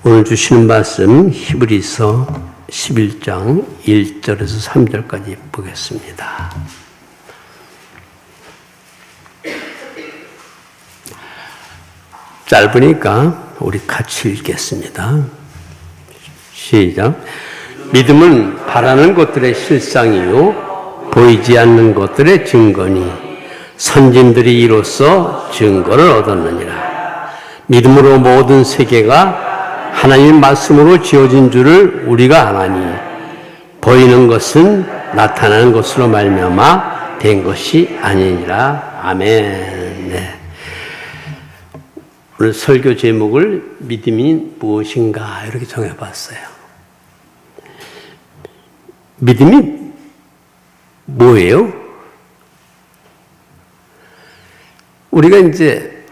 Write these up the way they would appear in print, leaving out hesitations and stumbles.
오늘 주시는 말씀 히브리서 11장 1절에서 3절까지 보겠습니다. 짧으니까 우리 같이 읽겠습니다. 시작. 믿음은 바라는 것들의 실상이요 보이지 않는 것들의 증거니 선진들이 이로써 증거를 얻었느니라. 믿음으로 모든 세계가 하나님 말씀으로 지어진 줄을 우리가 아나니 보이는 것은 나타나는 것으로 말미암아 된 것이 아니니라. 아멘. 네. 오늘 설교 제목을 믿음이 무엇인가 이렇게 정해봤어요. 믿음이 뭐예요? 우리가 이제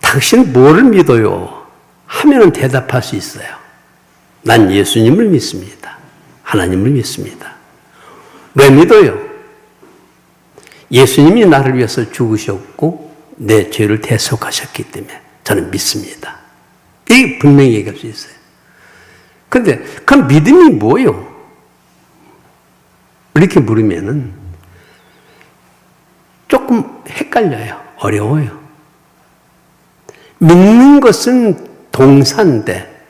당신 뭐를 믿어요? 하면은 대답할 수 있어요. 난 예수님을 믿습니다. 하나님을 믿습니다. 왜 믿어요? 예수님이 나를 위해서 죽으셨고 내 죄를 대속하셨기 때문에 저는 믿습니다. 이게 분명히 얘기할 수 있어요. 그런데 그 믿음이 뭐예요? 이렇게 물으면은 조금 헷갈려요. 어려워요. 믿는 것은 동사인데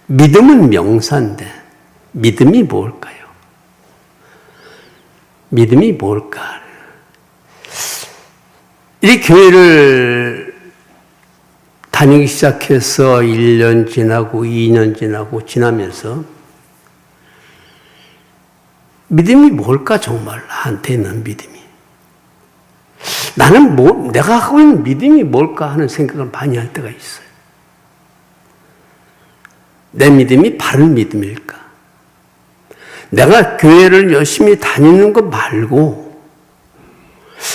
믿음은 명사인데 믿음이 뭘까요? 믿음이 뭘까? 이 교회를 다니기 시작해서 1년 지나고 2년 지나고 지나면서 믿음이 뭘까 정말 나한테 있는 믿음이. 나는 내가 하고 있는 믿음이 뭘까 하는 생각을 많이 할 때가 있어요. 내 믿음이 바른 믿음일까? 내가 교회를 열심히 다니는 것 말고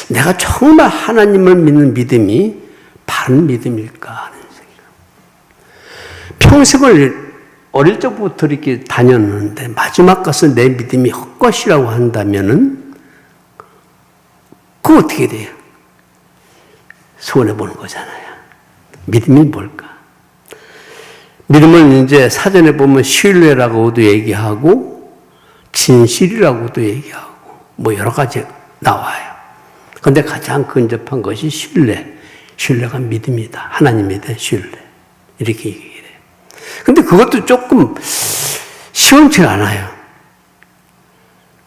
내가 정말 하나님을 믿는 믿음이 바른 믿음일까 하는 생각. 평생을 어릴 적부터 이렇게 다녔는데 마지막 가서 내 믿음이 헛것이라고 한다면은 그거 어떻게 돼요? 손해보는 거잖아요. 믿음이 뭘까? 믿음은 이제 사전에 보면 신뢰라고도 얘기하고 진실이라고도 얘기하고 뭐 여러 가지 나와요. 그런데 가장 근접한 것이 신뢰. 신뢰가 믿음이다. 하나님에 대한 신뢰. 이렇게 얘기해요. 근데 그것도 조금 시원치가 않아요.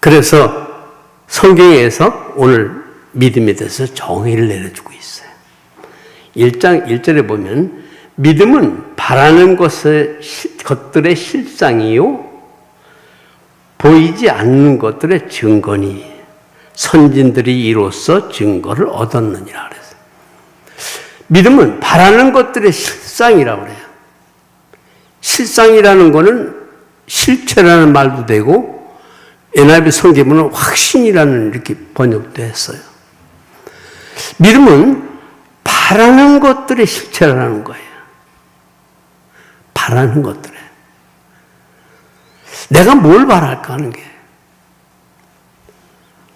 그래서 성경에서 오늘 믿음에 대해서 정의를 내려주고 있어요. 1장 1절에 보면 믿음은 바라는 것들의 실상이요 보이지 않는 것들의 증거니 선진들이 이로써 증거를 얻었느니라 그랬어요. 믿음은 바라는 것들의 실상이라고 그래요. 실상이라는 것은 실체라는 말도 되고 NIV 성경에는 확신이라는 이렇게 번역도 했어요. 믿음은 바라는 것들의 실체라는 거예요. 바라는 것들에. 내가 뭘 바랄까 하는 게.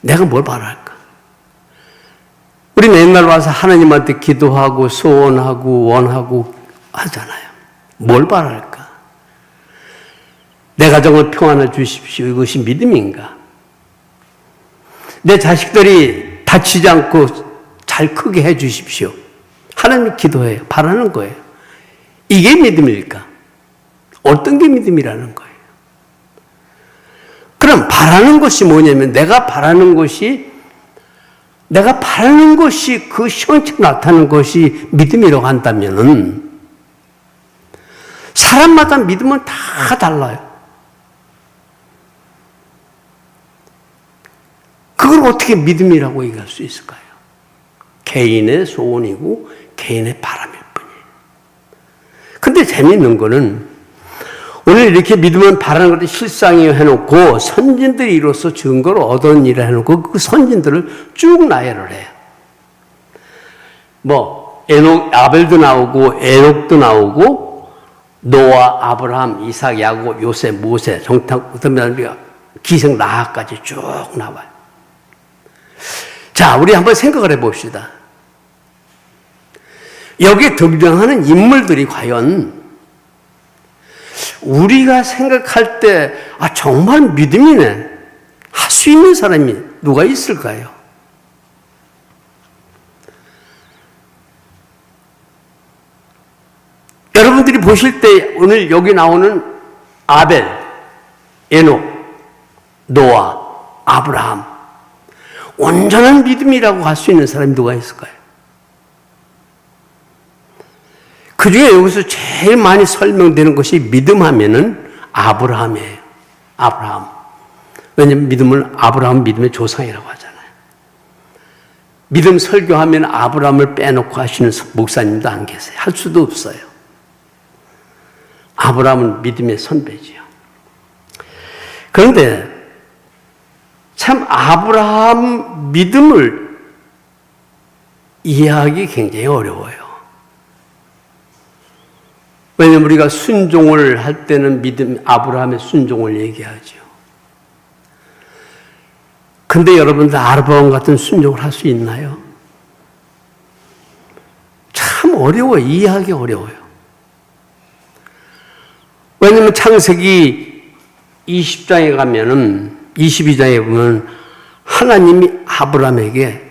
내가 뭘 바랄까. 우리 맨날 와서 하나님한테 기도하고 소원하고 원하고 하잖아요. 뭘 바랄까? 내 가정을 평안을 주십시오. 이것이 믿음인가? 내 자식들이 다치지 않고 잘 크게 해 주십시오. 하나님 기도해요. 바라는 거예요. 이게 믿음일까? 어떤 게 믿음이라는 거예요? 그럼 바라는 것이 뭐냐면 내가 바라는 것이 그 시원치 나타나는 것이 믿음이라고 한다면은 사람마다 믿음은 다 달라요. 그걸 어떻게 믿음이라고 얘기할 수 있을까요? 개인의 소원이고 개인의 바람일 뿐이에요. 근데 재미있는 거는 오늘 이렇게 믿음은 바라는 것을 실상이요 해놓고 선진들이 이로써 증거를 얻었니라 해놓고 그 선진들을 쭉 나열을 해요. 뭐 아벨도 나오고 에녹도 나오고 노아, 아브라함, 이삭, 야곱, 요셉, 모세, 정탐, 기생 라합까지 쭉 나와요. 자, 우리 한번 생각을 해봅시다. 여기에 등장하는 인물들이 과연 우리가 생각할 때, 정말 믿음이네. 할 수 있는 사람이 누가 있을까요? 여러분들이 보실 때 오늘 여기 나오는 아벨, 에녹, 노아, 아브라함, 온전한 믿음이라고 할 수 있는 사람이 누가 있을까요? 그 중에 여기서 제일 많이 설명되는 것이 믿음 하면은 아브라함이에요. 아브라함. 왜냐하면 믿음을 아브라함 믿음의 조상이라고 하잖아요. 믿음 설교하면 아브라함을 빼놓고 하시는 목사님도 안 계세요. 할 수도 없어요. 아브라함은 믿음의 선배지요. 그런데 참 아브라함 믿음을 이해하기 굉장히 어려워요. 왜냐하면 우리가 순종을 할 때는 믿음, 아브라함의 순종을 얘기하죠. 근데 여러분들 아브라함 같은 순종을 할 수 있나요? 참 어려워요. 이해하기 어려워요. 왜냐하면 창세기 20장에 가면은 22장에 보면 하나님이 아브라함에게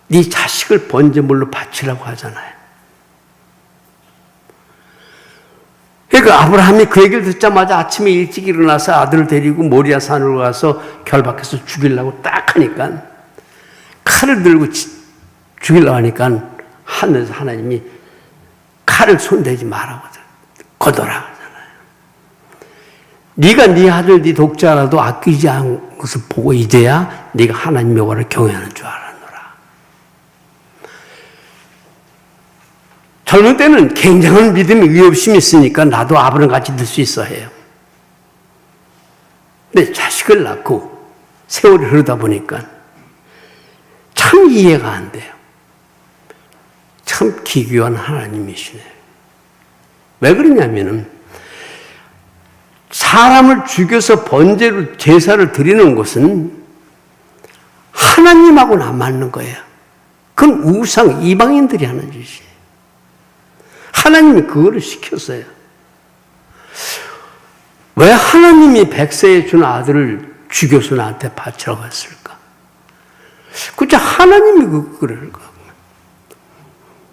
네 자식을 번제물로 바치라고 하잖아요. 그러니까 아브라함이 그 얘기를 듣자마자 아침에 일찍 일어나서 아들을 데리고 모리아 산으로 가서 결박해서 죽이려고 딱 하니까 칼을 들고 죽이려고 하니까 하늘에서 하나님이 칼을 손대지 말라고 거둬라 하잖아요. 네가 네 아들 네 독자라도 아끼지 않은 것을 보고 이제야 네가 하나님 여호와를 경외하는 줄 알았노라. 젊은 때는 굉장한 믿음이 의협심이 있으니까 나도 아브라함 같이 될 수 있어 해요. 근데 자식을 낳고 세월이 흐르다 보니까 참 이해가 안 돼요. 참 기괴한 하나님이시네. 왜 그러냐면은 사람을 죽여서 번제로 제사를 드리는 것은 하나님하고는 안 맞는 거예요. 그건 우상 이방인들이 하는 짓이에요. 하나님이 그거를 시켰어요. 왜 하나님이 백세에 준 아들을 죽여서 나한테 바치라고 했을까? 그저 하나님이 그럴까?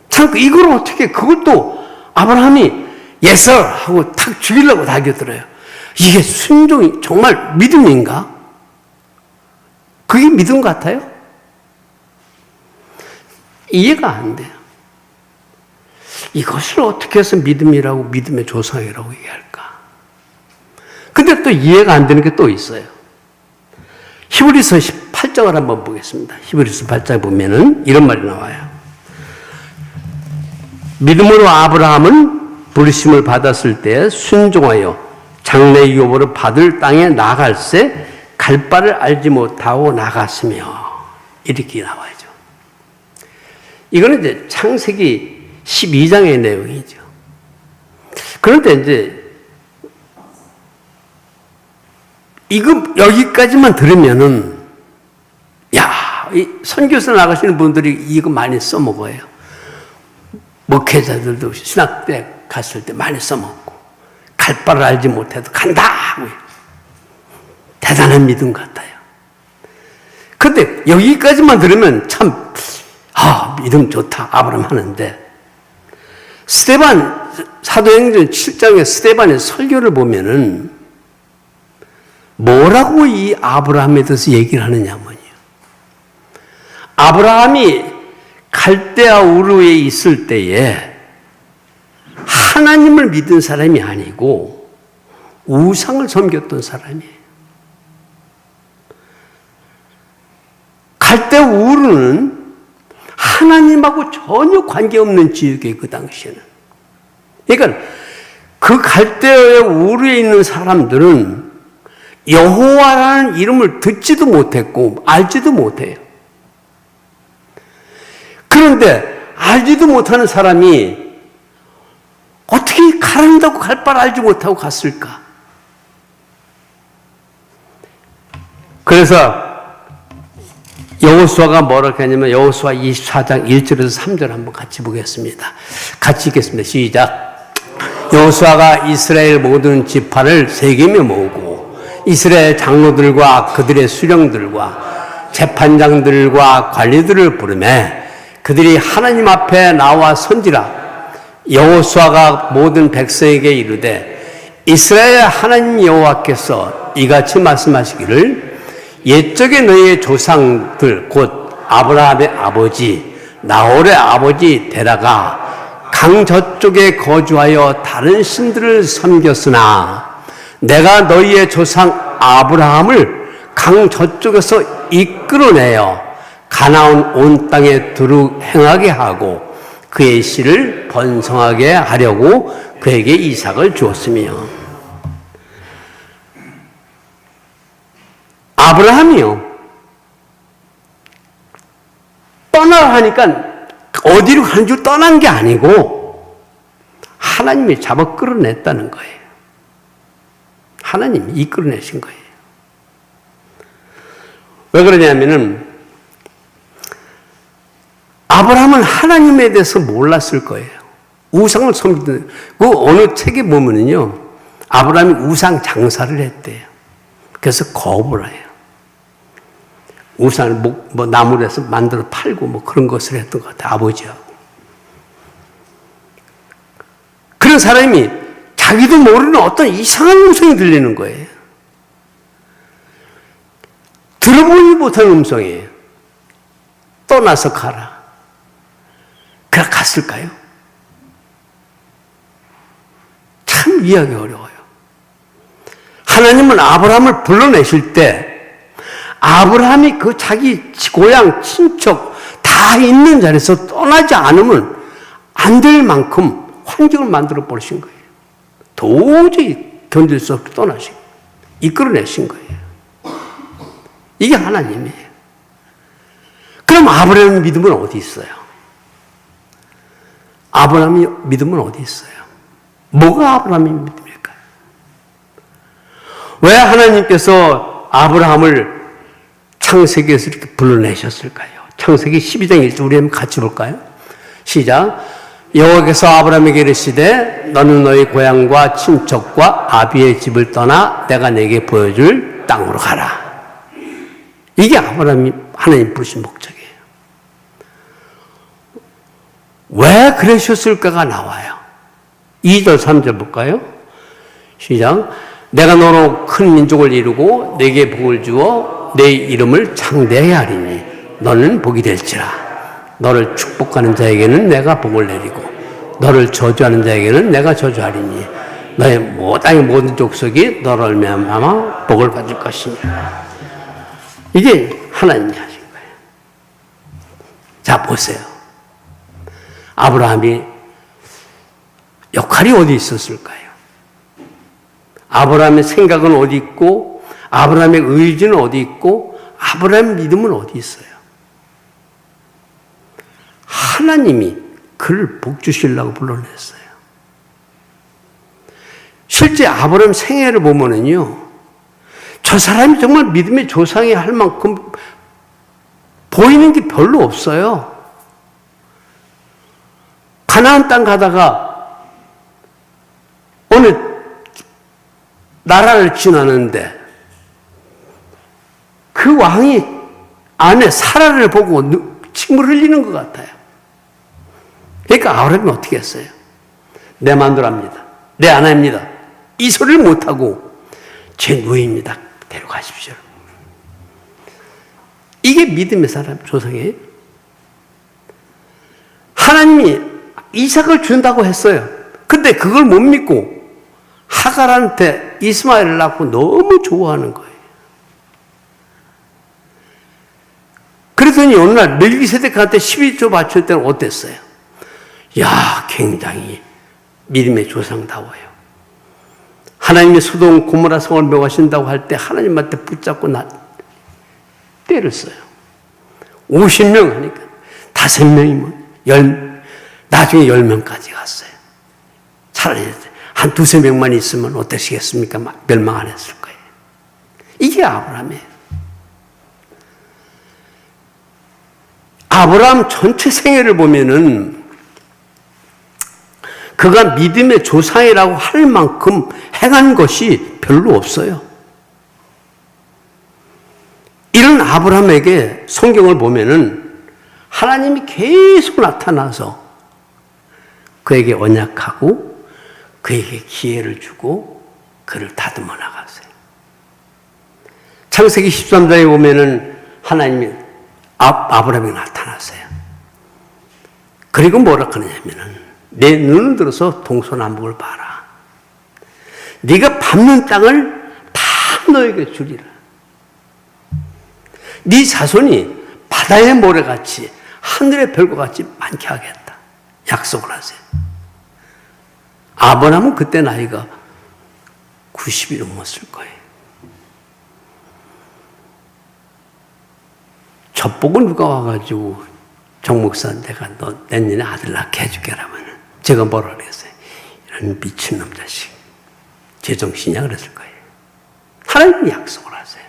참 이걸 어떻게 그것도 아브라함이 예서 하고 탁 죽이려고 달겨들어요. 이게 순종이 정말 믿음인가? 그게 믿음 같아요? 이해가 안 돼요. 이것을 어떻게 해서 믿음이라고 믿음의 조상이라고 얘기할까? 근데 또 이해가 안 되는 게 또 있어요. 히브리서 8장을 한번 보겠습니다. 히브리서 8장에 보면은 이런 말이 나와요. 믿음으로 아브라함은 부르심을 받았을 때 순종하여 장래 유업으로 받을 땅에 나갈새 갈 바를 알지 못하고 나갔으며 이렇게 나와야죠. 이거는 이제 창세기 12장의 내용이죠. 그런데 이제 이거 여기까지만 들으면은 이 선교사 나가시는 분들이 이거 많이 써먹어요. 목회자들도 신학 때 갔을 때 많이 써먹고 갈 바를 알지 못해도 간다 하고요. 대단한 믿음 같아요. 근데 여기까지만 들으면 참 믿음 좋다 아브라함 하는데 스데반 사도행전 7장의 스데반의 설교를 보면은 뭐라고 이 아브라함에 대해서 얘기를 하느냐면요. 아브라함이 갈대아 우르에 있을 때에 하나님을 믿은 사람이 아니고 우상을 섬겼던 사람이에요. 갈대아 우르는 하나님하고 전혀 관계없는 지역이에요, 그 당시에는. 그러니까 그 갈대아의 우르에 있는 사람들은 여호와라는 이름을 듣지도 못했고 알지도 못해요. 그런데 알지도 못하는 사람이 어떻게 가란다고 갈 바를 알지 못하고 갔을까? 그래서 여호수아가 뭐라고 하냐면 여호수아 24장 1절에서 3절 한번 같이 보겠습니다. 같이 읽겠습니다. 시작. 여호수아가 이스라엘 모든 지파를 세겜에 모으고 이스라엘 장로들과 그들의 수령들과 재판장들과 관리들을 부르매 그들이 하나님 앞에 나와 선지라. 여호수아가 모든 백성에게 이르되 이스라엘 하나님 여호와께서 이같이 말씀하시기를 옛적에 너희의 조상들 곧 아브라함의 아버지 나홀의 아버지 데라가 강 저쪽에 거주하여 다른 신들을 섬겼으나 내가 너희의 조상 아브라함을 강 저쪽에서 이끌어내어 가나안 온 땅에 두루 행하게 하고 그의 씨를 번성하게 하려고 그에게 이삭을 주었으며. 아브라함이요, 떠나라 하니까 어디로 가는 줄 떠난 게 아니고 하나님이 잡아 끌어냈다는 거예요. 하나님이 이끌어내신 거예요. 왜 그러냐면은 아브라함은 하나님에 대해서 몰랐을 거예요. 우상을 섬기던, 그 어느 책에 보면은요, 아브라함이 우상 장사를 했대요. 그래서 거업을 해요. 우상을 뭐 나무로 해서 만들어 팔고 뭐 그런 것을 했던 것 같아요. 아버지하고. 그런 사람이 자기도 모르는 어떤 이상한 음성이 들리는 거예요. 들어보지 못한 음성이에요. 떠나서 가라. 그래 갔을까요? 참 이해하기 어려워요. 하나님은 아브라함을 불러내실 때 아브라함이 그 자기 고향, 친척 다 있는 자리에서 떠나지 않으면 안 될 만큼 환경을 만들어 버리신 거예요. 도저히 견딜 수 없게 떠나신 거예요. 이끌어내신 거예요. 이게 하나님이에요. 그럼 아브라함의 믿음은 어디 있어요? 아브라함의 믿음은 어디 있어요? 뭐가 아브라함의 믿음일까요? 왜 하나님께서 아브라함을 창세기에서 이렇게 불러내셨을까요? 창세기 12장 1절 우리 한번 같이 볼까요? 시작. 여호와께서 아브라함에게 이르시되 너는 너희 고향과 친척과 아비의 집을 떠나 내가 내게 보여줄 땅으로 가라. 이게 아브라함이 하나님 부르신 목적이에요. 왜 그러셨을까가 나와요. 2절 3절 볼까요? 시작. 내가 너로 큰 민족을 이루고 내게 복을 주어 내 이름을 창대하게 하리니 너는 복이 될지라. 너를 축복하는 자에게는 내가 복을 내리고 너를 저주하는 자에게는 내가 저주하리니 너의 땅의 모든 족속이 너를 말미암아 복을 받을 것이니라. 이게 하나님이 하신 거예요. 자, 보세요. 아브라함이 역할이 어디 있었을까요? 아브라함의 생각은 어디 있고 아브라함의 의지는 어디 있고 아브라함의 믿음은 어디 있어요? 하나님이 그를 복 주시려고 불러냈어요. 실제 아브라함 생애를 보면은요, 저 사람이 정말 믿음의 조상이 할 만큼 보이는 게 별로 없어요. 가나안 땅 가다가 어느 나라를 지나는데 그 왕이 아내 사라를 보고 침을 흘리는 것 같아요. 그러니까 아브라함이 어떻게 했어요? 내 마음대로 합니다. 내 아내입니다. 이 소리를 못하고 제 누이입니다. 데려가십시오. 이게 믿음의 사람 조상이에요. 하나님이 이삭을 준다고 했어요. 근데 그걸 못 믿고 하갈한테 이스마엘을 낳고 너무 좋아하는 거예요. 그랬더니 어느 날 멜기세덱한테 11조 바칠 때는 어땠어요? 야, 굉장히 믿음의 조상다워요. 하나님이 소돔 고모라 성을 멸하신다고 할 때 하나님한테 붙잡고 때렸어요. 50명 하니까 5명이면 나중에 10명까지 갔어요. 차라리 한 2-3명만 있으면 어떠시겠습니까? 멸망 안 했을 거예요. 이게 아브라함이에요. 아브라함 전체 생애를 보면은 그가 믿음의 조상이라고 할 만큼 행한 것이 별로 없어요. 이런 아브라함에게 성경을 보면은 하나님이 계속 나타나서 그에게 언약하고 그에게 기회를 주고 그를 다듬어 나갔어요. 창세기 13장에 보면은 하나님이 아브라함에게 나타났어요. 그리고 뭐라 하느냐면은 내 눈을 들어서 동서남북을 봐라. 네가 밟는 땅을 다 너에게 주리라. 네 자손이 바다의 모래같이 하늘의 별과 같이 많게 하겠다. 약속을 하세요. 아브라함은 그때 나이가 90이 넘었을 거예요. 젖보고 누가 와가지고 정 목사 내가 너 내년에 아들 낳게 해줄게 라면 제가 뭐라 그랬어요? 이런 미친놈 자식. 제정신이야 그랬을 거예요. 하나님이 약속을 하세요.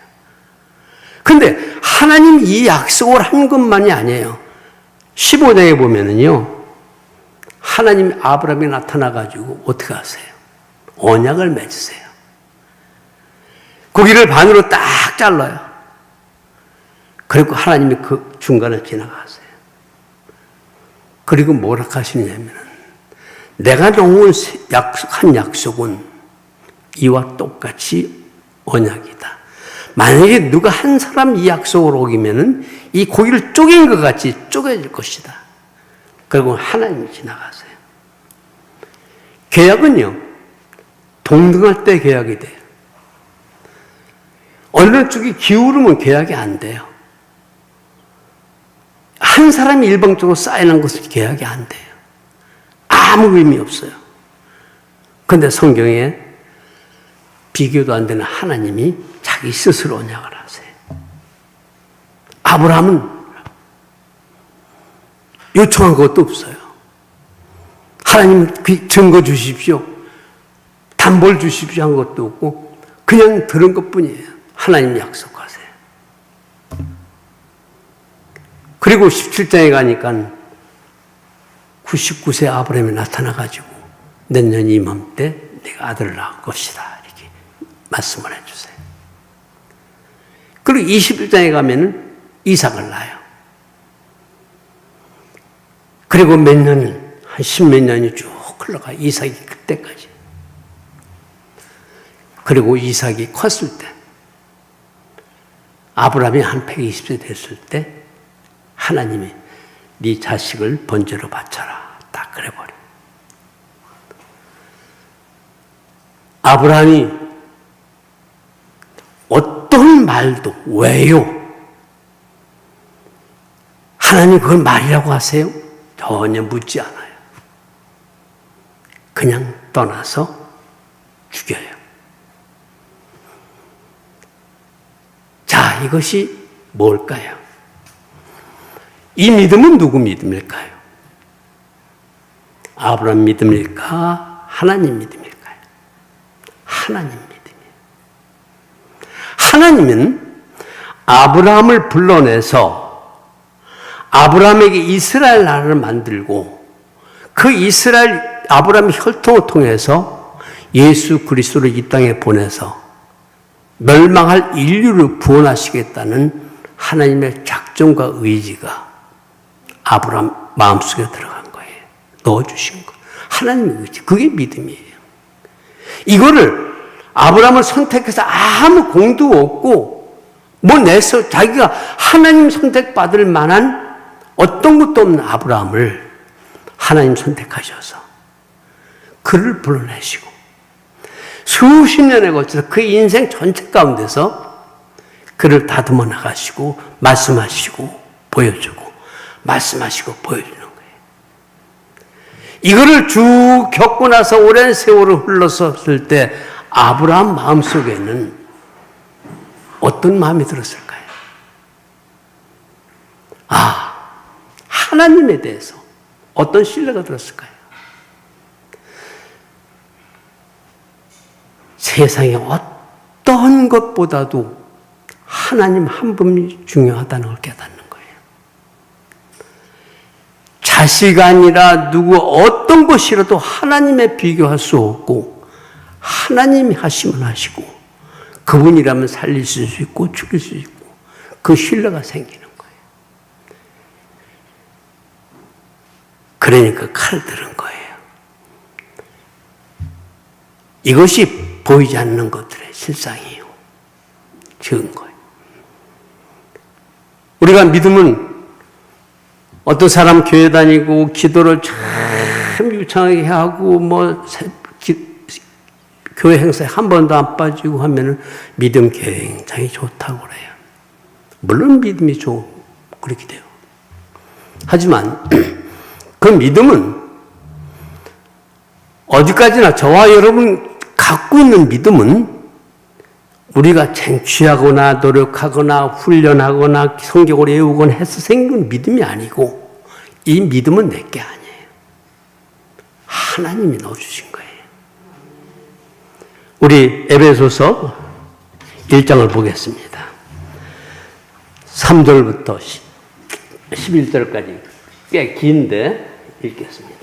근데 하나님이 이 약속을 한 것만이 아니에요. 15장에 보면은요. 하나님이 아브라함에 나타나가지고 어떻게 하세요? 언약을 맺으세요. 고기를 반으로 딱 잘라요. 그리고 하나님이 그 중간을 지나가세요. 그리고 뭐라 하시냐면 내가 놓은 한 약속은 이와 똑같이 언약이다. 만약에 누가 한 사람 이 약속을 어기면은 이 고기를 쪼갠 것 같이 쪼개질 것이다. 그리고 하나님이 지나가세요. 계약은요, 동등할 때 계약이 돼요. 어느 쪽이 기울으면 계약이 안 돼요. 한 사람이 일방적으로 쌓이는 것은 계약이 안 돼요. 아무 의미 없어요. 그런데 성경에 비교도 안 되는 하나님이 자기 스스로 언약을 하세요. 아브라함은 요청한 것도 없어요. 하나님 증거 주십시오. 담보를 주십시오 한 것도 없고 그냥 들은 것뿐이에요. 하나님 약속하세요. 그리고 17장에 가니까 99세 아브라함이 나타나가지고 내년 이맘때 네가 아들을 낳을 것이다. 이렇게 말씀을 해주세요. 그리고 21장에 가면은 이삭을 낳아요. 그리고 몇 년이, 한 십몇 년이 쭉 흘러가. 이삭이 그때까지. 그리고 이삭이 컸을 때, 아브라함이 한 120세 됐을 때, 하나님이 네 자식을 번제로 바쳐라. 딱 그래버려. 아브라함이 어떤 말도 왜요? 하나님 그걸 말이라고 하세요? 전혀 묻지 않아요. 그냥 떠나서 죽여요. 자, 이것이 뭘까요? 이 믿음은 누구 믿음일까요? 아브라함 믿음일까? 하나님 믿음일까요? 하나님 믿음이에요. 하나님은 아브라함을 불러내서 아브라함에게 이스라엘 나라를 만들고 그 이스라엘 아브라함의 혈통을 통해서 예수 그리스도를 이 땅에 보내서 멸망할 인류를 구원하시겠다는 하나님의 작정과 의지가 아브라함 마음속에 들어간 거예요. 넣어주신 거. 하나님의 의지. 그게 믿음이에요. 이거를 아브라함을 선택해서 아무 공도 없고 뭐 내서 자기가 하나님 선택받을 만한 어떤 것도 없는 아브라함을 하나님 선택하셔서 그를 불러내시고 수십 년에 걸쳐서 그 인생 전체 가운데서 그를 다듬어 나가시고 말씀하시고 보여주고 말씀하시고 보여주는 거예요. 이거를 쭉 겪고 나서 오랜 세월을 흘렀을 때 아브라함 마음속에는 어떤 마음이 들었을까요? 아, 하나님에 대해서 어떤 신뢰가 들었을까요? 세상에 어떤 것보다도 하나님 한 분이 중요하다는 걸 깨닫는 거예요. 자식 아니라 누구 어떤 것이라도 하나님에 비교할 수 없고 하나님이 하시면 하시고 그분이라면 살릴 수 있고 죽일 수 있고 그 신뢰가 생기는 거예요. 그러니까 칼을 들은 거예요. 이것이 보이지 않는 것들의 실상이에요. 증거예요. 우리가 믿으면 어떤 사람 교회 다니고 기도를 참 유창하게 하고 교회 행사에 한 번도 안 빠지고 하면은 믿음 굉장히 좋다고 그래요. 물론 믿음이 그렇게 돼요. 하지만 그 믿음은 어디까지나 저와 여러분 갖고 있는 믿음은 우리가 쟁취하거나 노력하거나 훈련하거나 성경을 외우거나 해서 생긴 믿음이 아니고 이 믿음은 내 게 아니에요. 하나님이 넣어주신 거예요. 우리 에베소서 1장을 보겠습니다. 3절부터 11절까지 꽤 긴데 읽겠습니다.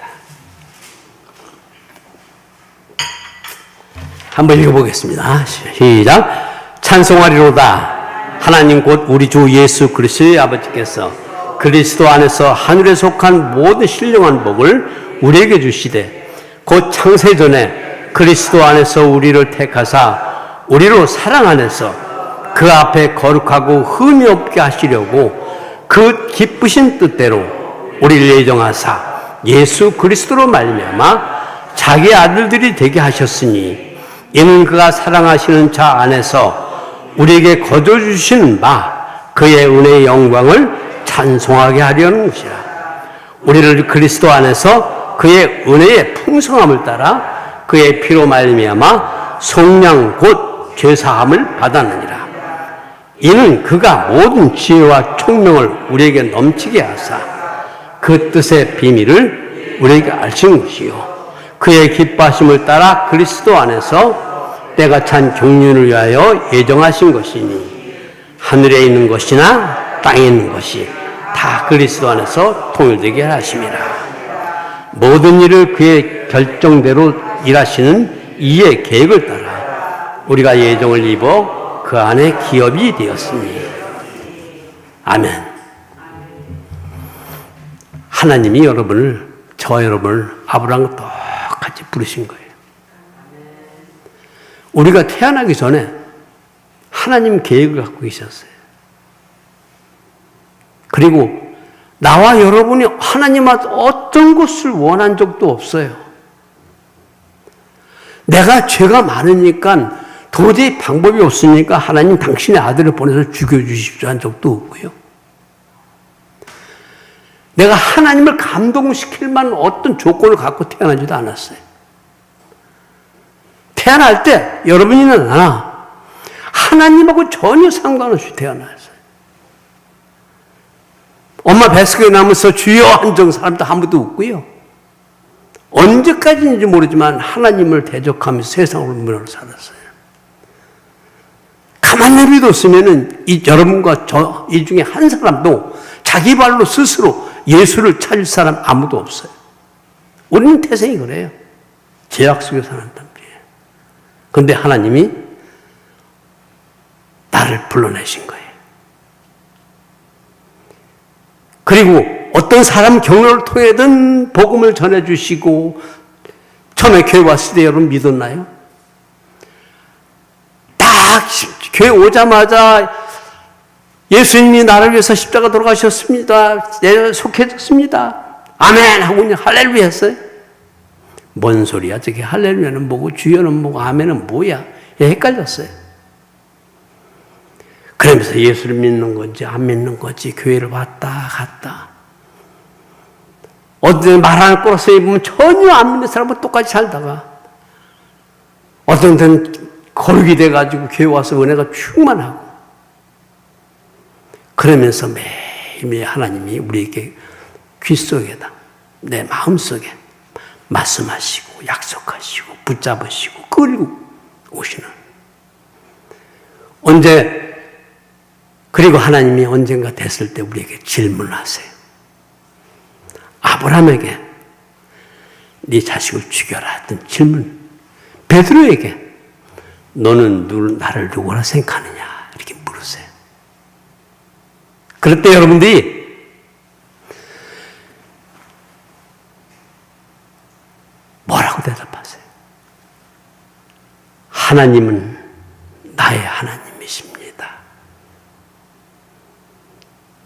한번 읽어보겠습니다. 시작. 찬송하리로다. 하나님 곧 우리 주 예수 그리스도의 아버지께서 그리스도 안에서 하늘에 속한 모든 신령한 복을 우리에게 주시되 곧 창세전에 그리스도 안에서 우리를 택하사 우리로 사랑 안에서 그 앞에 거룩하고 흠이 없게 하시려고 그 기쁘신 뜻대로 우리를 예정하사 예수 그리스도로 말미암아 자기 아들들이 되게 하셨으니 이는 그가 사랑하시는 자 안에서 우리에게 거둬주시는 바 그의 은혜의 영광을 찬송하게 하려는 것이라. 우리를 그리스도 안에서 그의 은혜의 풍성함을 따라 그의 피로 말미암아 속량 곧 죄사함을 받았느니라. 이는 그가 모든 지혜와 총명을 우리에게 넘치게 하사 그 뜻의 비밀을 우리에게 알신 것이요 그의 기뻐하심을 따라 그리스도 안에서 때가 찬 경륜을 위하여 예정하신 것이니 하늘에 있는 것이나 땅에 있는 것이 다 그리스도 안에서 통일되게 하심이라. 모든 일을 그의 결정대로 일하시는 이의 계획을 따라 우리가 예정을 입어 그 안에 기업이 되었으니. 아멘. 하나님이 저와 여러분을 아브라함과 똑같이 부르신 거예요. 우리가 태어나기 전에 하나님 계획을 갖고 계셨어요. 그리고 나와 여러분이 하나님한테 어떤 것을 원한 적도 없어요. 내가 죄가 많으니까 도저히 방법이 없으니까 하나님 당신의 아들을 보내서 죽여주십시오 한 적도 없고요. 내가 하나님을 감동시킬 만한 어떤 조건을 갖고 태어나지도 않았어요. 태어날 때 여러분이나 나나 하나님하고 전혀 상관없이 태어났어요. 엄마 뱃속에 나면서 주여 한정 사람도 아무도 없고요. 언제까지인지 모르지만 하나님을 대적하면서 세상으로 물어 살았어요. 가만 내비뒀으면은 여러분과 이 중에 한 사람도 자기 발로 스스로 예수를 찾을 사람 아무도 없어요. 우리는 태생이 그래요. 죄악 속에 사는 사람들이에요. 그런데 하나님이 나를 불러내신 거예요. 그리고 어떤 사람 경로를 통해든 복음을 전해주시고, 처음에 교회 왔을 때 여러분 믿었나요? 딱 교회 오자마자 예수님이 나를 위해서 십자가 돌아가셨습니다. 내가 속해졌습니다. 아멘 하고 그냥 할렐루야 했어요. 뭔 소리야? 저게 할렐루야는 뭐고 주여는 뭐고 아멘은 뭐야? 헷갈렸어요. 그러면서 예수를 믿는 건지 안 믿는 건지 교회를 왔다 갔다. 어떤 말 하나 꼬라서 입으면 전혀 안 믿는 사람은 똑같이 살다가 어떤 데는 거룩이 돼가지고 교회 와서 은혜가 충만하고, 그러면서 매일매일 하나님이 우리에게 귀 속에다, 내 마음 속에 말씀하시고 약속하시고 붙잡으시고 끌고 오시는. 그리고 하나님이 언젠가 됐을 때 우리에게 질문하세요. 아브라함에게 네 자식을 죽여라 했던 질문, 베드로에게 너는 나를 누구라 생각하느냐 이렇게 물으세요. 그럴 때 여러분들이 뭐라고 대답하세요? 하나님은 나의 하나님이십니다.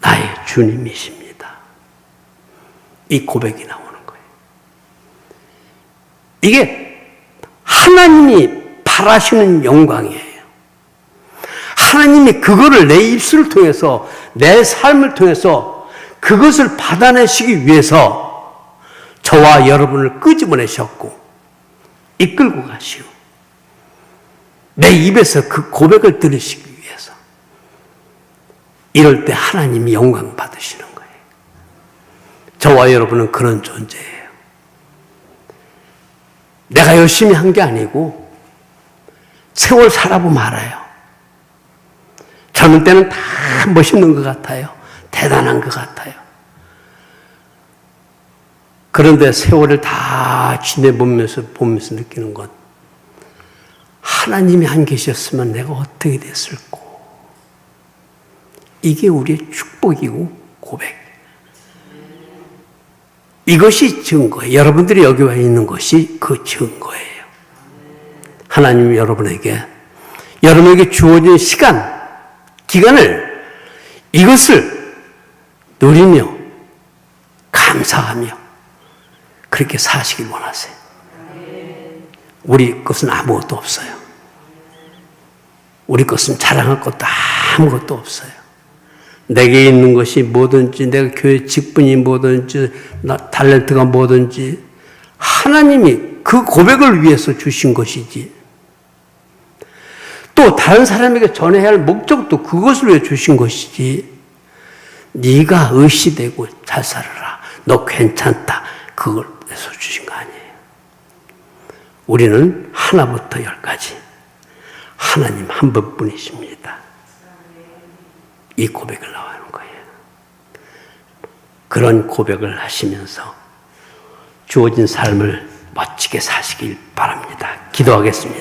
나의 주님이십니다. 이 고백이 나오는 거예요. 이게 하나님이 바라시는 영광이에요. 하나님이 그거를 내 입술을 통해서, 내 삶을 통해서 그것을 받아내시기 위해서 저와 여러분을 끄집어내셨고 이끌고 가시오. 내 입에서 그 고백을 들으시기 위해서. 이럴 때 하나님이 영광 받으시는 거예요. 저와 여러분은 그런 존재예요. 내가 열심히 한 게 아니고 세월 살아보면 알아요. 젊은 때는 다 멋있는 것 같아요. 대단한 것 같아요. 그런데 세월을 다 지내보면서 느끼는 것, 하나님이 안 계셨으면 내가 어떻게 됐을까? 이게 우리의 축복이고 고백. 이것이 증거예요. 여러분들이 여기 와 있는 것이 그 증거예요. 하나님이 여러분에게 주어진 기간을 이것을 누리며 감사하며 그렇게 사시길 원하세요. 우리 것은 아무것도 없어요. 우리 것은 자랑할 것도 아무것도 없어요. 내게 있는 것이 뭐든지, 내가 교회 직분이 뭐든지, 탤런트가 뭐든지 하나님이 그 고백을 위해서 주신 것이지, 또 다른 사람에게 전해야 할 목적도 그것을 위해 주신 것이지, 네가 의시되고 잘 살아라, 너 괜찮다, 그걸 위해서 주신 거 아니에요. 우리는 하나부터 열까지 하나님 한 분뿐이십니다. 이 고백을 나오는 거예요. 그런 고백을 하시면서 주어진 삶을 멋지게 사시길 바랍니다. 기도하겠습니다.